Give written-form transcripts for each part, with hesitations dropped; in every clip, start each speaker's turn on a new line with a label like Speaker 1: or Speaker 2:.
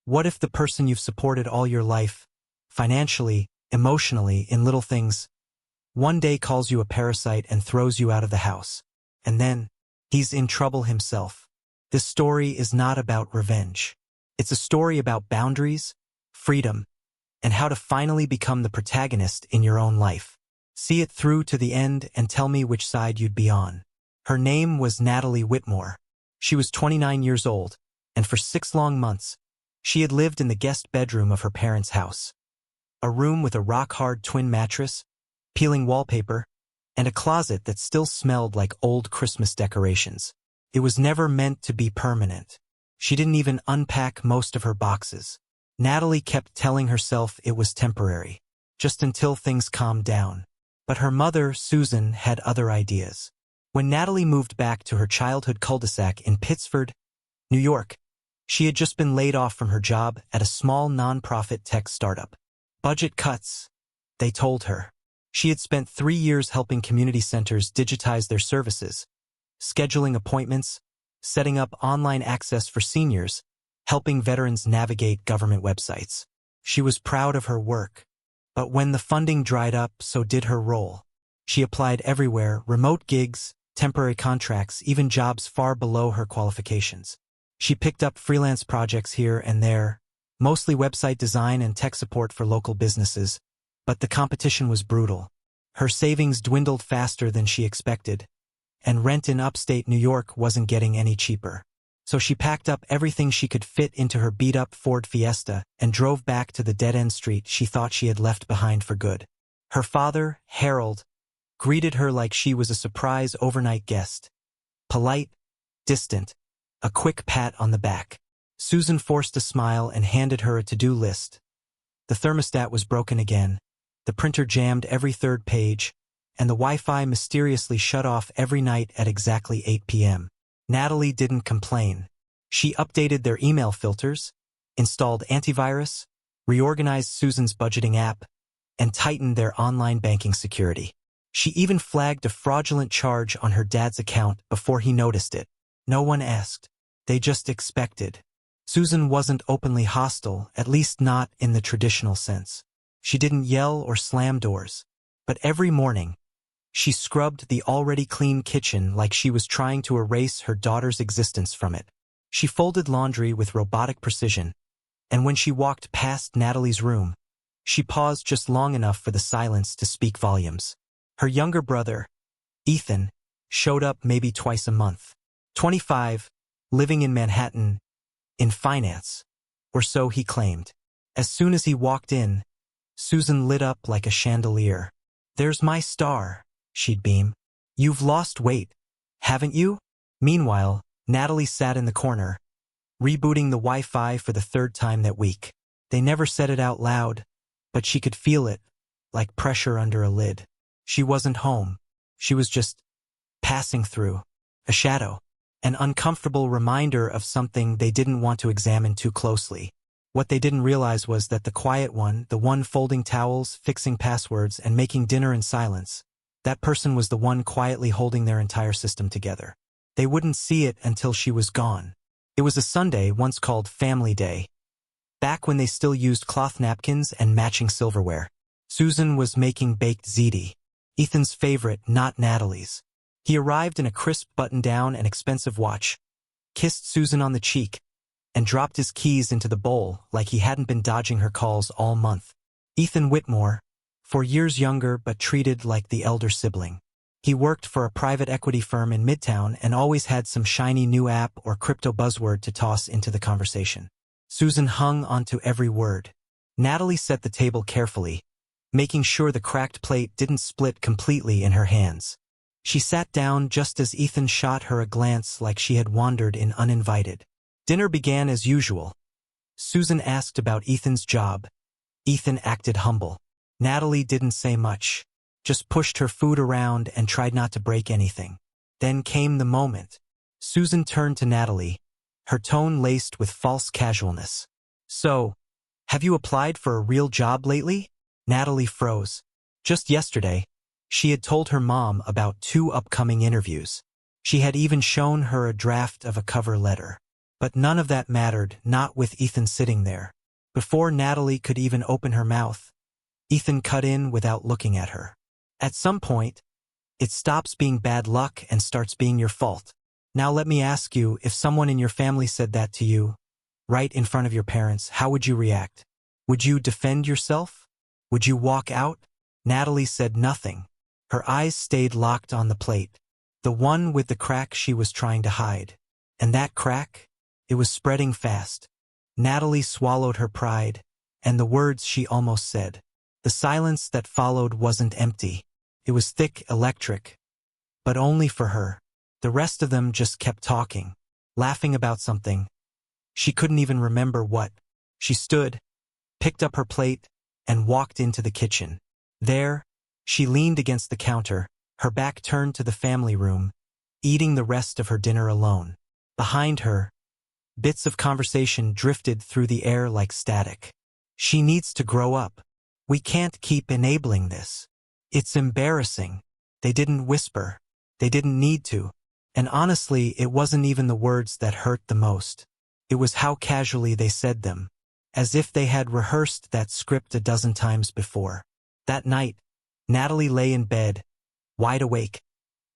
Speaker 1: What if the person you've supported all your life, financially, emotionally, in little things, one day calls you a parasite and throws you out of the house? And then, he's in trouble himself. This story is not about revenge. It's a story about boundaries, freedom, and how to finally become the protagonist in your own life. See it through to the end and tell me which side you'd be on. Her name was Natalie Whitmore. She was 29 years old, and for 6 long months, she had lived in the guest bedroom of her parents' house. A room with a rock-hard twin mattress, peeling wallpaper, and a closet that still smelled like old Christmas decorations. It was never meant to be permanent. She didn't even unpack most of her boxes. Natalie kept telling herself it was temporary, just until things calmed down. But her mother, Susan, had other ideas. When Natalie moved back to her childhood cul-de-sac in Pittsford, New York, she had just been laid off from her job at a small non-profit tech startup. Budget cuts, they told her. She had spent 3 years helping community centers digitize their services, scheduling appointments, setting up online access for seniors, helping veterans navigate government websites. She was proud of her work. But when the funding dried up, so did her role. She applied everywhere: remote gigs, temporary contracts, even jobs far below her qualifications. She picked up freelance projects here and there, mostly website design and tech support for local businesses, but the competition was brutal. Her savings dwindled faster than she expected, and rent in upstate New York wasn't getting any cheaper. So she packed up everything she could fit into her beat-up Ford Fiesta and drove back to the dead-end street she thought she had left behind for good. Her father, Harold, greeted her like she was a surprise overnight guest. Polite, distant, a quick pat on the back. Susan forced a smile and handed her a to-do list. The thermostat was broken again, the printer jammed every 3rd page, and the Wi-Fi mysteriously shut off every night at exactly 8 p.m. Natalie didn't complain. She updated their email filters, installed antivirus, reorganized Susan's budgeting app, and tightened their online banking security. She even flagged a fraudulent charge on her dad's account before he noticed it. No one asked. They just expected. Susan wasn't openly hostile, at least not in the traditional sense. She didn't yell or slam doors. But every morning, she scrubbed the already clean kitchen like she was trying to erase her daughter's existence from it. She folded laundry with robotic precision, and when she walked past Natalie's room, she paused just long enough for the silence to speak volumes. Her younger brother, Ethan, showed up maybe twice a month. 25, living in Manhattan, in finance, or so he claimed. As soon as he walked in, Susan lit up like a chandelier. "There's my star," she'd beam. "You've lost weight, haven't you?" Meanwhile, Natalie sat in the corner, rebooting the Wi-Fi for the 3rd time that week. They never said it out loud, but she could feel it, like pressure under a lid. She wasn't home. She was just passing through. A shadow. An uncomfortable reminder of something they didn't want to examine too closely. What they didn't realize was that the quiet one, the one folding towels, fixing passwords, and making dinner in silence, that person was the one quietly holding their entire system together. They wouldn't see it until she was gone. It was a Sunday once called Family Day, back when they still used cloth napkins and matching silverware. Susan was making baked ziti, Ethan's favorite, not Natalie's. He arrived in a crisp button-down and expensive watch, kissed Susan on the cheek, and dropped his keys into the bowl like he hadn't been dodging her calls all month. Ethan Whitmore, 4 years younger but treated like the elder sibling. He worked for a private equity firm in Midtown and always had some shiny new app or crypto buzzword to toss into the conversation. Susan hung onto every word. Natalie set the table carefully, making sure the cracked plate didn't split completely in her hands. She sat down just as Ethan shot her a glance like she had wandered in uninvited. Dinner began as usual. Susan asked about Ethan's job. Ethan acted humble. Natalie didn't say much, just pushed her food around and tried not to break anything. Then came the moment. Susan turned to Natalie, her tone laced with false casualness. "So, have you applied for a real job lately?" Natalie froze. Just yesterday, she had told her mom about 2 upcoming interviews. She had even shown her a draft of a cover letter. But none of that mattered, not with Ethan sitting there. Before Natalie could even open her mouth, Ethan cut in without looking at her. At some point, it stops being bad luck and starts being your fault. Now let me ask you, if someone in your family said that to you, right in front of your parents, how would you react? Would you defend yourself? Would you walk out? Natalie said nothing. Her eyes stayed locked on the plate, the one with the crack she was trying to hide. And that crack? It was spreading fast. Natalie swallowed her pride, and the words she almost said. The silence that followed wasn't empty. It was thick, electric. But only for her. The rest of them just kept talking, laughing about something. She couldn't even remember what. She stood, picked up her plate, and walked into the kitchen. There, she leaned against the counter, her back turned to the family room, eating the rest of her dinner alone. Behind her, bits of conversation drifted through the air like static. She needs to grow up. We can't keep enabling this. It's embarrassing. They didn't whisper. They didn't need to. And honestly, it wasn't even the words that hurt the most. It was how casually they said them, as if they had rehearsed that script a dozen times before. That night, Natalie lay in bed, wide awake,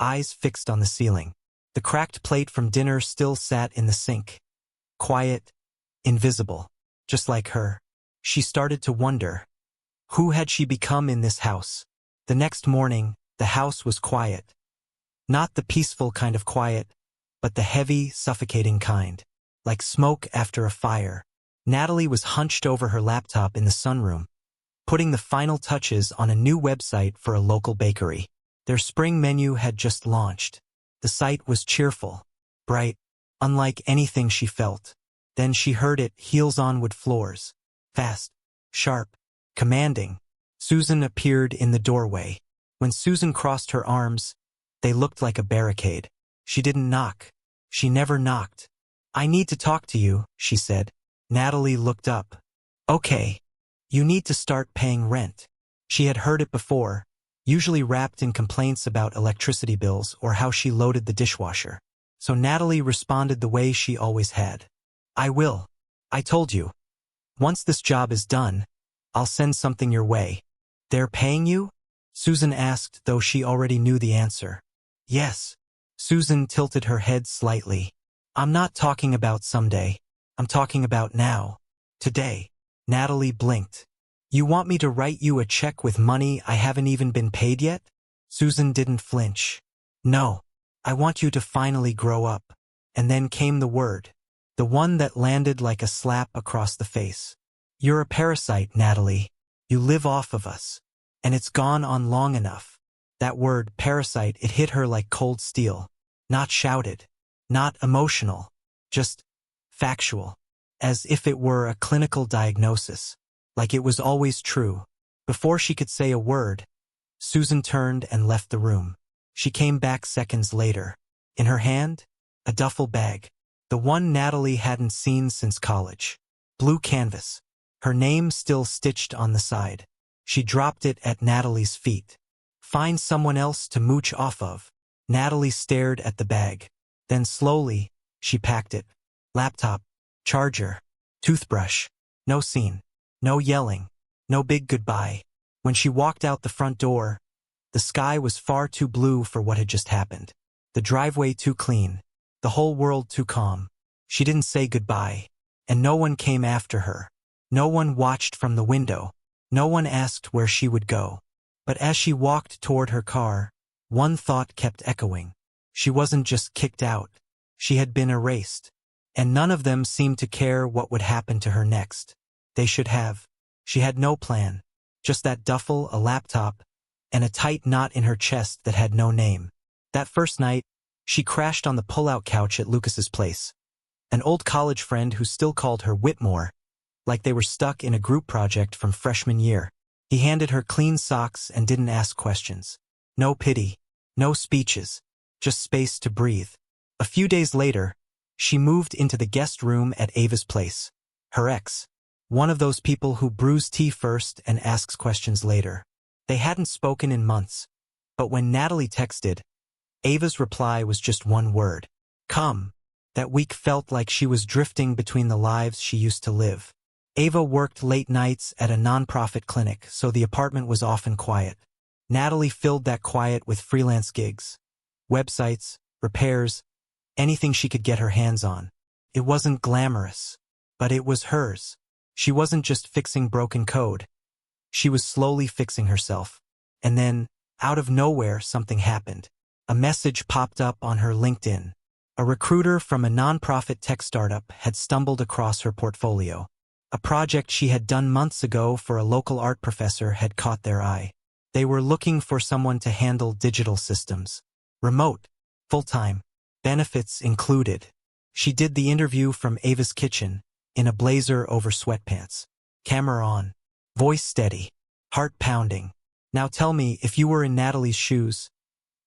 Speaker 1: eyes fixed on the ceiling. The cracked plate from dinner still sat in the sink. Quiet, invisible, just like her. She started to wonder, who had she become in this house? The next morning, the house was quiet. Not the peaceful kind of quiet, but the heavy, suffocating kind. Like smoke after a fire. Natalie was hunched over her laptop in the sunroom, putting the final touches on a new website for a local bakery. Their spring menu had just launched. The site was cheerful, bright, unlike anything she felt. Then she heard it, heels on wood floors. Fast, sharp, commanding. Susan appeared in the doorway. When Susan crossed her arms, they looked like a barricade. She didn't knock. She never knocked. "I need to talk to you," she said. Natalie looked up. "Okay. You need to start paying rent." She had heard it before, usually wrapped in complaints about electricity bills or how she loaded the dishwasher. So Natalie responded the way she always had. "I will. I told you. Once this job is done, I'll send something your way." "They're paying you?" Susan asked, though she already knew the answer. "Yes." Susan tilted her head slightly. "I'm not talking about someday. I'm talking about now. Today." Natalie blinked. "You want me to write you a check with money I haven't even been paid yet?" Susan didn't flinch. "No. I want you to finally grow up." And then came the word. The one that landed like a slap across the face. "You're a parasite, Natalie. You live off of us. And it's gone on long enough." That word, parasite, it hit her like cold steel. Not shouted. Not emotional. Just factual. As if it were a clinical diagnosis. Like it was always true. Before she could say a word, Susan turned and left the room. She came back seconds later. In her hand, a duffel bag. The one Natalie hadn't seen since college. Blue canvas. Her name still stitched on the side. She dropped it at Natalie's feet. "Find someone else to mooch off of." Natalie stared at the bag. Then slowly, she packed it. Laptop, charger, toothbrush. No scene. No yelling. No big goodbye. When she walked out the front door, the sky was far too blue for what had just happened. The driveway too clean. The whole world too calm. She didn't say goodbye. And no one came after her. No one watched from the window. No one asked where she would go. But as she walked toward her car, one thought kept echoing. She wasn't just kicked out. She had been erased. And none of them seemed to care what would happen to her next. They should have. She had no plan. Just that duffel, a laptop, and a tight knot in her chest that had no name. That first night, she crashed on the pull-out couch at Lucas's place. An old college friend who still called her Whitmore, like they were stuck in a group project from freshman year. He handed her clean socks and didn't ask questions. No pity. No speeches. Just space to breathe. A few days later, she moved into the guest room at Ava's place. Her ex. One of those people who brews tea first and asks questions later. They hadn't spoken in months. But when Natalie texted, Ava's reply was just one word. "Come." That week felt like she was drifting between the lives she used to live. Ava worked late nights at a nonprofit clinic, so the apartment was often quiet. Natalie filled that quiet with freelance gigs, websites, repairs, anything she could get her hands on. It wasn't glamorous, but it was hers. She wasn't just fixing broken code. She was slowly fixing herself. And then, out of nowhere, something happened. A message popped up on her LinkedIn. A recruiter from a nonprofit tech startup had stumbled across her portfolio. A project she had done months ago for a local art professor had caught their eye. They were looking for someone to handle digital systems. Remote, full-time, benefits included. She did the interview from Ava's kitchen, in a blazer over sweatpants. Camera on. Voice steady. Heart pounding. Now tell me, if you were in Natalie's shoes,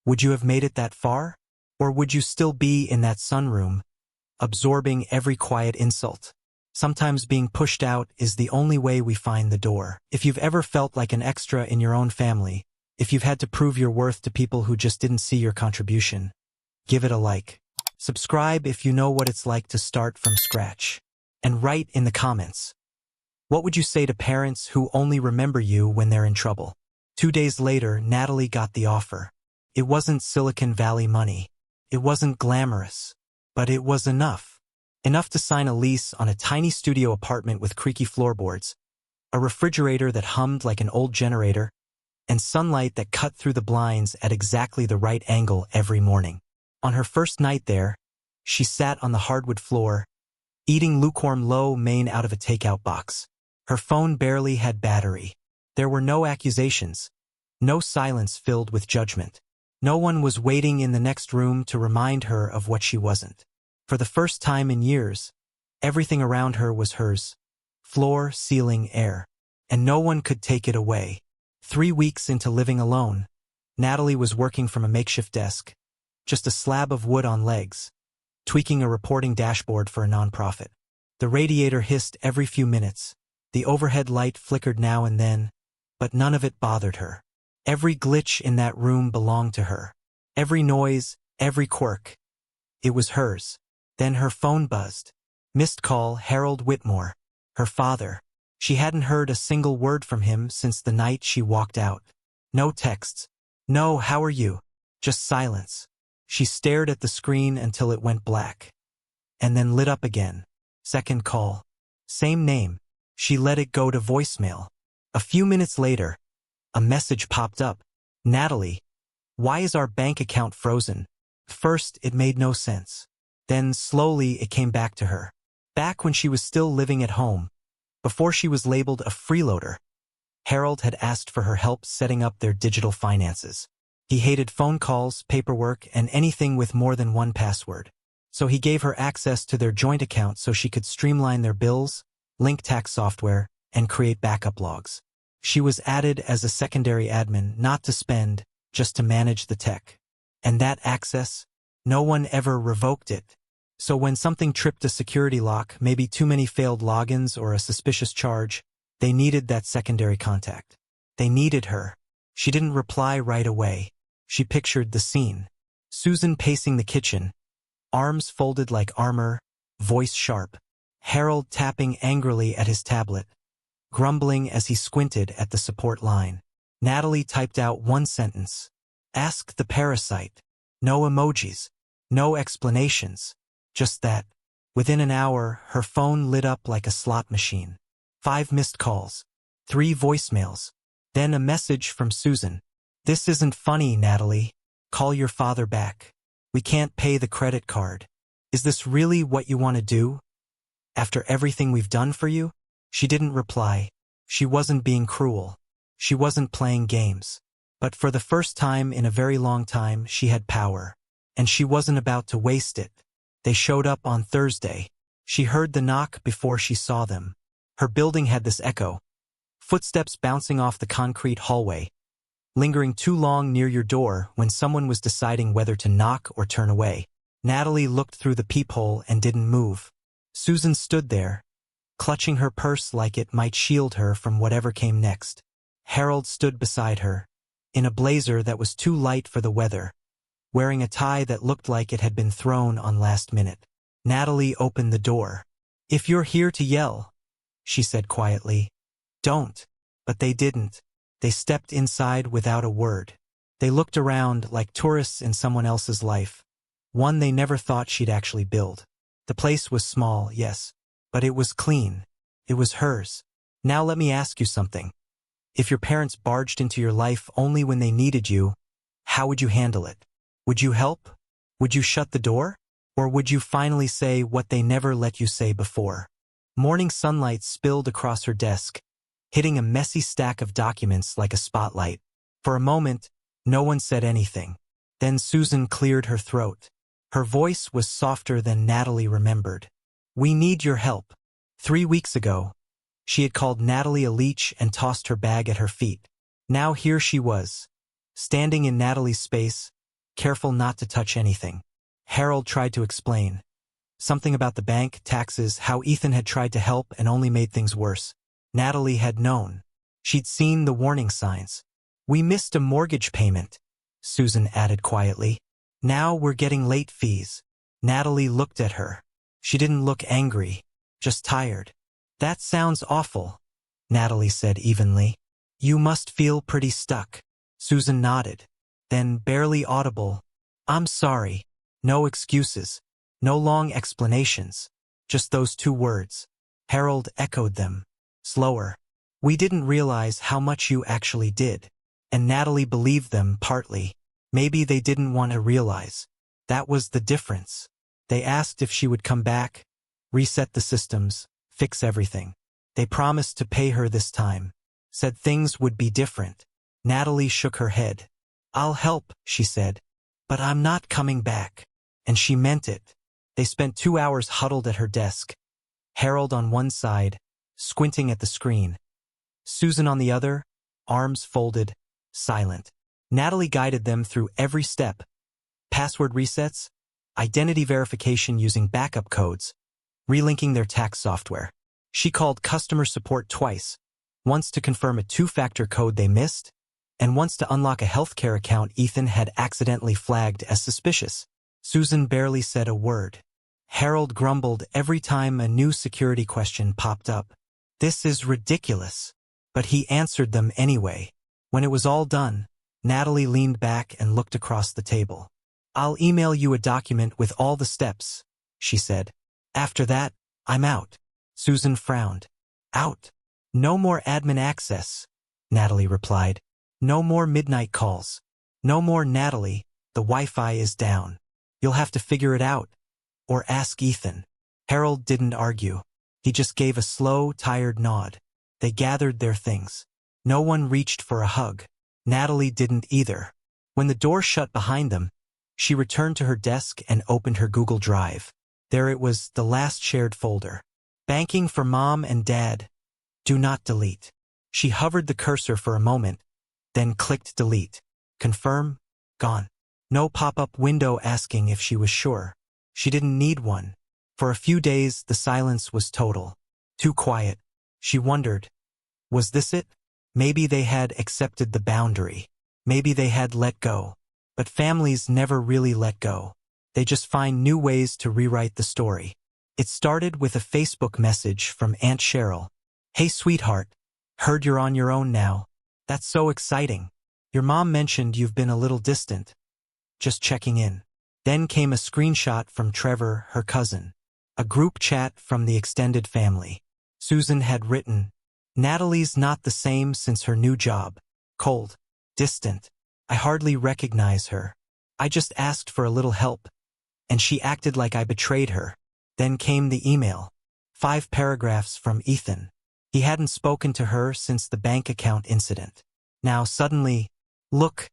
Speaker 1: would you have made it that far? Or would you still be in that sunroom, absorbing every quiet insult? Sometimes being pushed out is the only way we find the door. If you've ever felt like an extra in your own family, if you've had to prove your worth to people who just didn't see your contribution, give it a like. Subscribe if you know what it's like to start from scratch. And write in the comments. What would you say to parents who only remember you when they're in trouble? 2 days later, Natalie got the offer. It wasn't Silicon Valley money. It wasn't glamorous. But it was enough. Enough to sign a lease on a tiny studio apartment with creaky floorboards, a refrigerator that hummed like an old generator, and sunlight that cut through the blinds at exactly the right angle every morning. On her first night there, she sat on the hardwood floor, eating lukewarm lo mein out of a takeout box. Her phone barely had battery. There were no accusations, no silence filled with judgment. No one was waiting in the next room to remind her of what she wasn't. For the first time in years, everything around her was hers. Floor, ceiling, air. And no one could take it away. 3 weeks into living alone, Natalie was working from a makeshift desk, just a slab of wood on legs, tweaking a reporting dashboard for a nonprofit. The radiator hissed every few minutes. The overhead light flickered now and then, but none of it bothered her. Every glitch in that room belonged to her. Every noise, every quirk. It was hers. Then her phone buzzed. Missed call, Harold Whitmore. Her father. She hadn't heard a single word from him since the night she walked out. No texts. No, how are you? Just silence. She stared at the screen until it went black. And then lit up again. Second call. Same name. She let it go to voicemail. A few minutes later, a message popped up. Natalie, why is our bank account frozen? First, it made no sense. Then, slowly, it came back to her. Back when she was still living at home, before she was labeled a freeloader. Harold had asked for her help setting up their digital finances. He hated phone calls, paperwork, and anything with more than one password. So he gave her access to their joint account so she could streamline their bills, link tax software, and create backup logs. She was added as a secondary admin, not to spend, just to manage the tech. And that access, no one ever revoked it. So when something tripped a security lock, maybe too many failed logins or a suspicious charge, they needed that secondary contact. They needed her. She didn't reply right away. She pictured the scene. Susan pacing the kitchen, arms folded like armor, voice sharp. Harold tapping angrily at his tablet, grumbling as he squinted at the support line. Natalie typed out one sentence. Ask the parasite. No emojis. No explanations. Just that. Within an hour, her phone lit up like a slot machine. 5 missed calls. 3 voicemails. Then a message from Susan. This isn't funny, Natalie. Call your father back. We can't pay the credit card. Is this really what you want to do? After everything we've done for you? She didn't reply. She wasn't being cruel. She wasn't playing games. But for the first time in a very long time, she had power. And she wasn't about to waste it. They showed up on Thursday. She heard the knock before she saw them. Her building had this echo. Footsteps bouncing off the concrete hallway. Lingering too long near your door when someone was deciding whether to knock or turn away. Natalie looked through the peephole and didn't move. Susan stood there, clutching her purse like it might shield her from whatever came next. Harold stood beside her, in a blazer that was too light for the weather, wearing a tie that looked like it had been thrown on last minute. Natalie opened the door. "If you're here to yell," she said quietly, "don't." But they didn't. They stepped inside without a word. They looked around like tourists in someone else's life, one they never thought she'd actually build. The place was small, yes, but it was clean. It was hers. "Now let me ask you something. If your parents barged into your life only when they needed you, how would you handle it? Would you help? Would you shut the door? Or would you finally say what they never let you say before?" Morning sunlight spilled across her desk, hitting a messy stack of documents like a spotlight. For a moment, no one said anything. Then Susan cleared her throat. Her voice was softer than Natalie remembered. "We need your help." 3 weeks ago, she had called Natalie a leech and tossed her bag at her feet. Now here she was, standing in Natalie's space, careful not to touch anything. Harold tried to explain. Something about the bank, taxes, how Ethan had tried to help and only made things worse. Natalie had known. She'd seen the warning signs. "We missed a mortgage payment," Susan added quietly. "Now we're getting late fees." Natalie looked at her. She didn't look angry, just tired. "That sounds awful," Natalie said evenly. "You must feel pretty stuck." Susan nodded. Then, barely audible, "I'm sorry." No excuses. No long explanations. Just those 2 words. Harold echoed them. Slower. "We didn't realize how much you actually did." And Natalie believed them partly. Maybe they didn't want to realize. That was the difference. They asked if she would come back, reset the systems, fix everything. They promised to pay her this time. Said things would be different. Natalie shook her head. "I'll help," she said. "But I'm not coming back." And she meant it. They spent 2 hours huddled at her desk. Harold on one side, squinting at the screen. Susan on the other, arms folded, silent. Natalie guided them through every step. Password resets, identity verification using backup codes, relinking their tax software. She called customer support twice, once to confirm a 2-factor code they missed, and once to unlock a healthcare account Ethan had accidentally flagged as suspicious. Susan barely said a word. Harold grumbled every time a new security question popped up. "This is ridiculous." But he answered them anyway. When it was all done, Natalie leaned back and looked across the table. "I'll email you a document with all the steps," she said. "After that, I'm out." Susan frowned. "Out? No more admin access," Natalie replied. "No more midnight calls. No more Natalie, the Wi-Fi is down. You'll have to figure it out. Or ask Ethan." Harold didn't argue. He just gave a slow, tired nod. They gathered their things. No one reached for a hug. Natalie didn't either. When the door shut behind them, she returned to her desk and opened her Google Drive. There it was, the last shared folder. "Banking for Mom and Dad. Do not delete." She hovered the cursor for a moment, then clicked delete. Confirm? Gone. No pop-up window asking if she was sure. She didn't need one. For a few days, the silence was total. Too quiet. She wondered, was this it? Maybe they had accepted the boundary. Maybe they had let go. But families never really let go. They just find new ways to rewrite the story. It started with a Facebook message from Aunt Cheryl. "Hey sweetheart, heard you're on your own now. That's so exciting. Your mom mentioned you've been a little distant. Just checking in." Then came a screenshot from Trevor, her cousin. A group chat from the extended family. Susan had written, "Natalie's not the same since her new job. Cold. Distant. I hardly recognize her. I just asked for a little help, and she acted like I betrayed her." Then came the email. 5 paragraphs from Ethan. He hadn't spoken to her since the bank account incident. Now suddenly, "Look,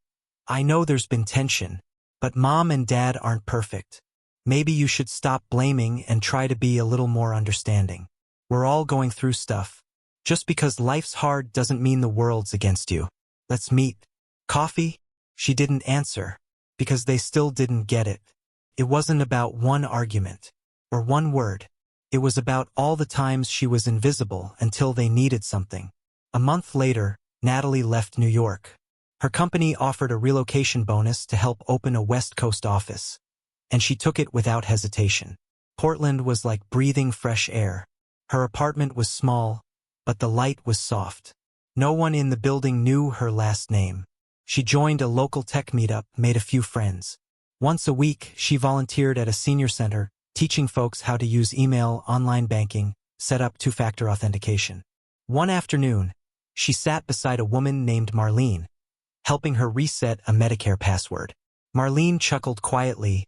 Speaker 1: I know there's been tension, but Mom and Dad aren't perfect. Maybe you should stop blaming and try to be a little more understanding. We're all going through stuff. Just because life's hard doesn't mean the world's against you. Let's meet. Coffee?" She didn't answer, because they still didn't get it. It wasn't about one argument, or one word. It was about all the times she was invisible until they needed something. A month later, Natalie left New York. Her company offered a relocation bonus to help open a West Coast office, and she took it without hesitation. Portland was like breathing fresh air. Her apartment was small, but the light was soft. No one in the building knew her last name. She joined a local tech meetup, made a few friends. Once a week, she volunteered at a senior center, teaching folks how to use email, online banking, set up two-factor authentication. One afternoon, she sat beside a woman named Marlene, helping her reset a Medicare password. Marlene chuckled quietly,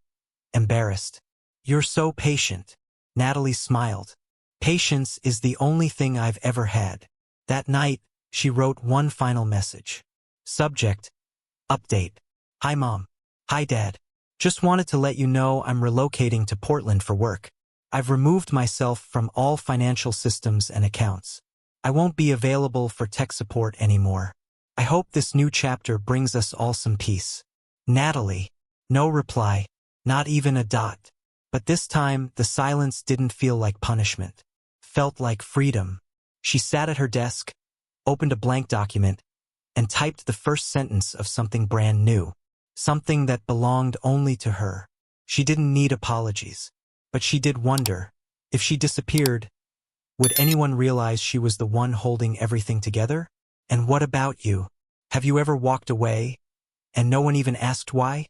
Speaker 1: embarrassed. "You're so patient." Natalie smiled. "Patience is the only thing I've ever had." That night, she wrote one final message. Subject: Update. Hi Mom. Hi Dad. Just wanted to let you know I'm relocating to Portland for work. I've removed myself from all financial systems and accounts. I won't be available for tech support anymore. I hope this new chapter brings us all some peace. Natalie. No reply. Not even a dot. But this time, the silence didn't feel like punishment. Felt like freedom. She sat at her desk, opened a blank document, and typed the first sentence of something brand new. Something that belonged only to her. She didn't need apologies. But she did wonder, if she disappeared, would anyone realize she was the one holding everything together? And what about you? Have you ever walked away, and no one even asked why?